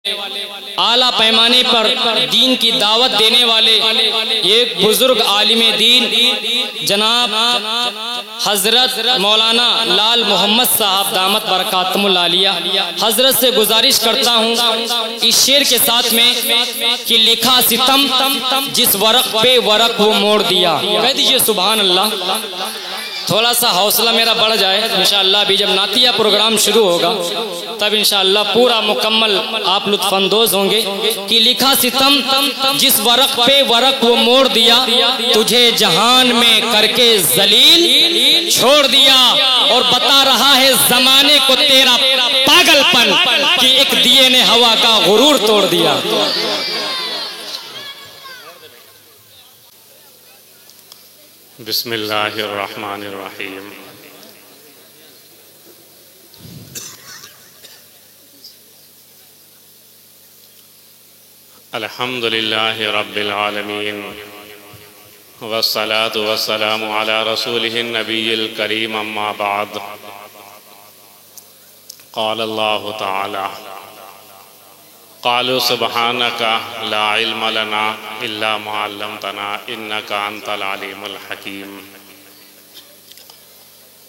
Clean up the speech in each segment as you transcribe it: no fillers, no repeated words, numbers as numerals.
आला पैमाने पर दीन की दावत देने वाले एक बुजुर्ग आलिम दीन जनाब हजरत मौलाना लाल मोहम्मद साहब दामत बरकातुहुल आलिया हजरत से गुजारिश करता हूँ इस शेर के साथ में कि लिखा सितम जिस वरक पे वरक वो मोड़ दिया। कह दीजिए सुभान अल्लाह। थोड़ा सा हौसला मेरा बढ़ जाए इंशाअल्लाह। अभी जब नातिया प्रोग्राम शुरू होगा तब इंशाअल्लाह पूरा मुकम्मल आप लुत्फानंदोज होंगे कि लिखा सितम जिस वरक पे वरक वो मोड़ दिया, तुझे जहान में करके जलील छोड़ दिया। और बता रहा है जमाने को तेरा पागलपन कि एक दिए ने हवा का गुरूर तोड़ दिया। बिस्मिल्लाहिर्रहमानिर्रहीम। अल्हम्दुलिल्लाहि रब्बिल आलमीन वस्सलातु वस्सलामु अला रसूलिहिन नबिय्यिल करीम अम्मा बाद। क़ाल अल्लाहु तआला क़ालू सुब्हानका ला इल्म लना इल्ला मा अल्लमतना इन्नका अंतल अलीमुल हकीम।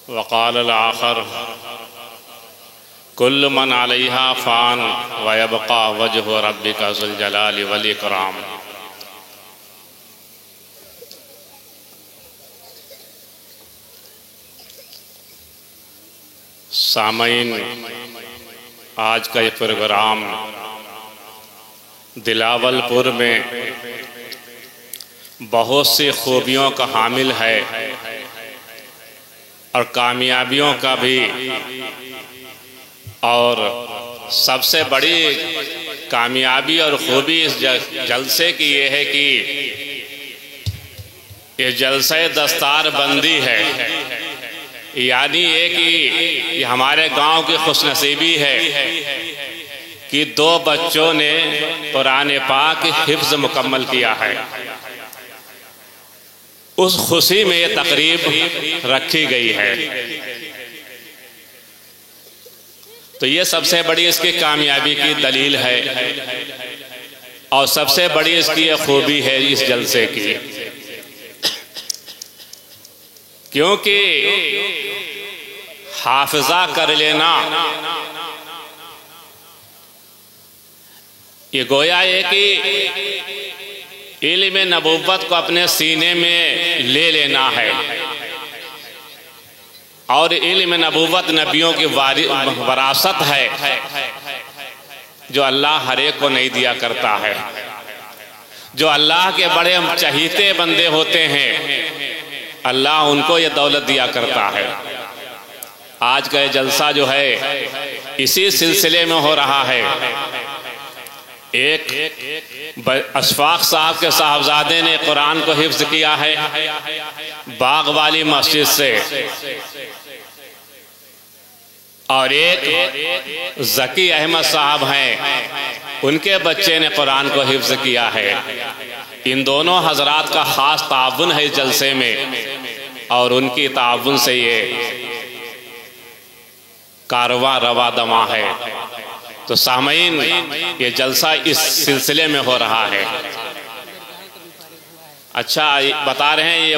वक़ाल आखर कुल्लु मन अलैहा फ़ान व यबक़ा वजहु रब्बिका ज़ुल जलाली वल इकराम। सामईन, आज का ये प्रोग्राम दिलावलपुर में बहुत सी खूबियों का हामिल है और कामयाबियों का भी। और सबसे बड़ी कामयाबी और खूबी इस जलसे की ये है कि ये जलसे दस्तार बंदी है, यानी ये कि ये हमारे गांव की खुशनसीबी है कि 2 बच्चों ने कुरान पाक हिफ्ज़ मुकम्मल किया है। उस खुशी में ये तकरीब रखी गई है। तो ये सबसे बड़ी इसकी कामयाबी की दलील है और सबसे बड़ी इसकी ये खूबी है इस जलसे की, क्योंकि हाफिजा कर लेना ये गोया है कि इल्म नबूवत को अपने सीने में ले लेना है। और इल्म नबूवत नबियों की वरासत है जो अल्लाह हर एक को नहीं दिया करता है। जो अल्लाह के बड़े चहीते बंदे होते हैं अल्लाह उनको ये दौलत दिया करता है। आज का ये जलसा जो है इसी सिलसिले में हो रहा है। एक अशफाक साहब के साहबजादे ने कुरान को हिफ्ज़ किया है बाग वाली मस्जिद से, और एक ज़की अहमद साहब हैं उनके बच्चे ने कुरान को हिफ्ज़ किया है। इन दोनों हजरात का ख़ास ताउन है इस जलसे में और उनकी ताउन से ये कारवां रवा दमा है। तो सामईन, ये जलसा इस सिलसिले में हो रहा है। अच्छा, बता रहे हैं ये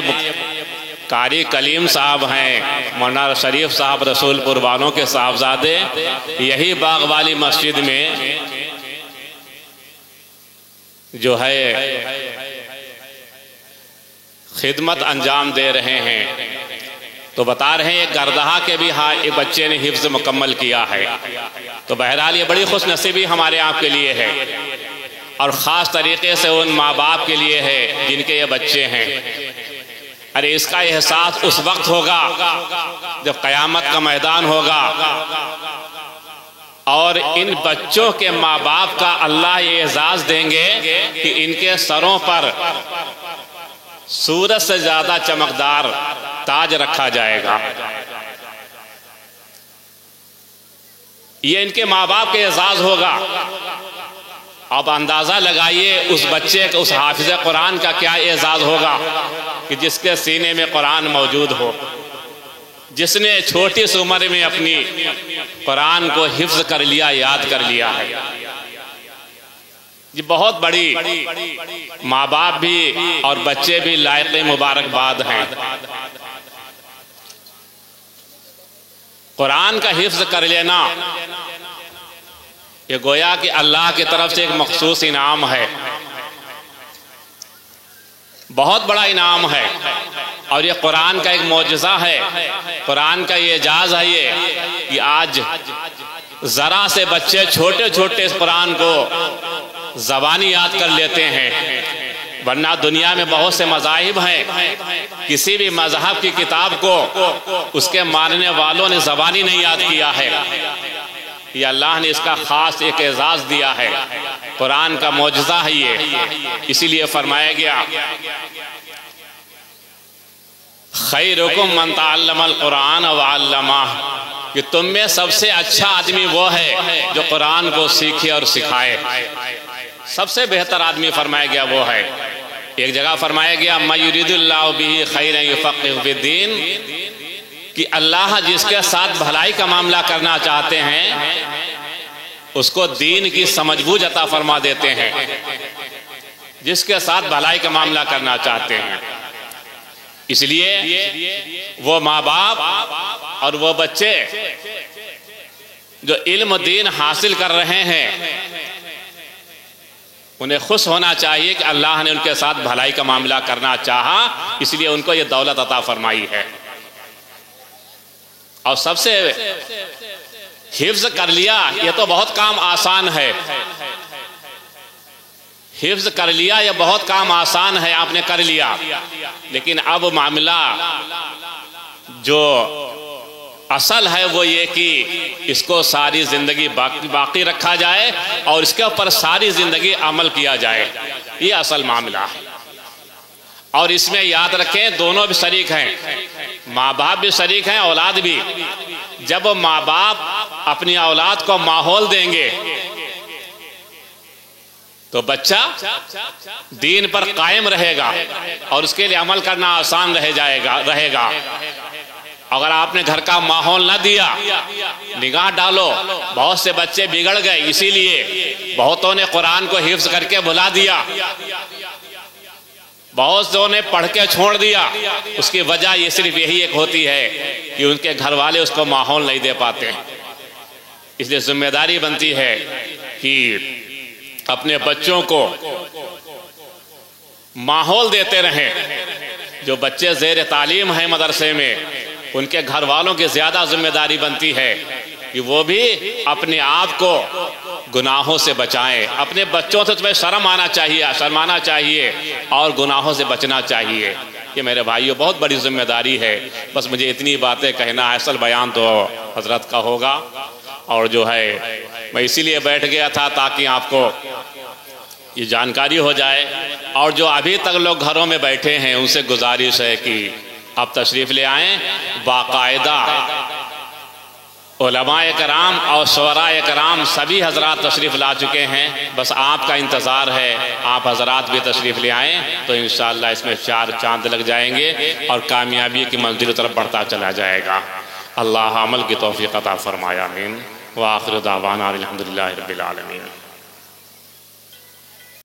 कारी कलीम साहब हैं, मौलाना शरीफ साहब रसूलपुर वालों के साहबजादे, यही बाग वाली मस्जिद में जो है खिदमत अंजाम दे रहे हैं। तो बता रहे हैं एक गर्दहा के भी एक बच्चे ने हिफ्ज़ मुकम्मल किया है। तो बहरहाल ये बड़ी खुशनसीबी हमारे आपके लिए है और ख़ास तरीके से उन माँ बाप के लिए है जिनके ये बच्चे हैं। अरे इसका एहसास उस वक्त होगा जब क़यामत का मैदान होगा और इन बच्चों के माँ बाप का अल्लाह ये एजाज़ देंगे कि इनके सरों पर सूरज से ज़्यादा चमकदार ताज रखा जाएगा। ये इनके माँ बाप के एजाज़ होगा। अब अंदाज़ा लगाइए उस बच्चे का, उस हाफिज़ कुरान का क्या एजाज़ होगा कि जिसके सीने में कुरान मौजूद हो, जिसने छोटी सी उम्र में अपनी कुरान को हिफ्ज़ कर लिया, याद कर लिया है। ये बहुत बड़ी माँ बाप भी और बच्चे भी लायक मुबारकबाद हैं। कुरान का हिफ्ज कर लेना ये गोया कि अल्लाह की तरफ से एक मखसूस इनाम है, बहुत बड़ा इनाम है। और ये कुरान का एक मौजज़ा है, कुरान का ये एजाज़ है ये कि आज ज़रा से बच्चे छोटे छोटे इस कुरान को ज़बानी याद कर लेते हैं, वरना दुनिया में बहुत से मज़ाहिब हैं, किसी भी मज़हब की किताब को उसके मानने वालों ने ज़बानी नहीं याद किया है। ये अल्लाह ने इसका ख़ास एक एजाज़ दिया है, कुरान का मौजज़ा है ये। इसीलिए फरमाया गया खैरुकुम मन तअल्लमल कुरान व अल्लमह, कि तुम में सबसे अच्छा आदमी वो है जो कुरान को सीखे और सिखाए। सबसे बेहतर आदमी फरमाया गया वो है। एक जगह फरमाया गया मा युरिदुल्लाहु बिही खैरन युफ़क़्क़िहु फ़िद्दीन, कि अल्लाह जिसके साथ भलाई का मामला करना चाहते हैं उसको दीन की समझबूझ अता फरमा देते हैं। जिसके साथ भलाई का मामला करना चाहते हैं, इसलिए वो माँ बाप और वो बच्चे जो इल्म दीन हासिल कर रहे हैं उन्हें खुश होना चाहिए कि अल्लाह ने उनके साथ भलाई का मामला करना चाहा, इसलिए उनको ये दौलत अता फरमाई है। और सबसे हिफ्ज कर लिया, ये तो बहुत काम आसान है। हिफ्ज कर लिया ये बहुत काम आसान है, आपने कर लिया। लेकिन अब मामला जो असल है वो ये कि इसको सारी जिंदगी बाकी रखा जाए और इसके ऊपर सारी जिंदगी अमल किया जाए, ये असल मामला है। और इसमें याद रखें दोनों भी शरीक हैं, माँ बाप भी शरीक हैं, औलाद भी। जब माँ बाप अपनी औलाद को माहौल देंगे तो बच्चा दीन पर कायम रहेगा और उसके लिए अमल करना आसान रहेगा। अगर आपने घर का माहौल न दिया, निगाह डालो, बहुत से बच्चे बिगड़ गए, इसीलिए बहुतों ने कुरान को हिफ्ज करके भुला दिया, बहुत से ने पढ़ के छोड़ दिया। उसकी वजह ये सिर्फ यही एक होती है कि उनके घर वाले उसको माहौल नहीं दे पाते। इसलिए जिम्मेदारी बनती है कि अपने बच्चों को माहौल देते रहें। जो बच्चे ज़ेर तालीम हैं मदरसे में, उनके घर वालों की ज़्यादा जिम्मेदारी बनती है कि वो भी अपने आप को गुनाहों से बचाएं। अपने बच्चों से तुम्हें शर्माना चाहिए और गुनाहों से बचना चाहिए। ये मेरे भाइयों बहुत बड़ी जिम्मेदारी है। बस मुझे इतनी बातें कहना है, असल बयान तो हजरत का होगा। और जो है मैं इसीलिए बैठ गया था ताकि आपको ये जानकारी हो जाए। और जो अभी तक लोग घरों में बैठे हैं उनसे गुजारिश है कि आप तशरीफ़ ले आएँ। बाकायदा उलमाए कराम और शुअराए कराम सभी हजरात तशरीफ़ ला चुके हैं, बस आपका इंतज़ार है। आप हजरात भी तशरीफ़ ले आएँ तो इंशाअल्लाह इसमें 4 चांद लग जाएंगे और कामयाबी की मंजिल तरफ बढ़ता चला जाएगा। अल्लाह अमल की तौफीक अता फरमाया। आमीन। व आखिर दावाना अल्हम्दुलिल्लाहि रब्बिल आलमीन।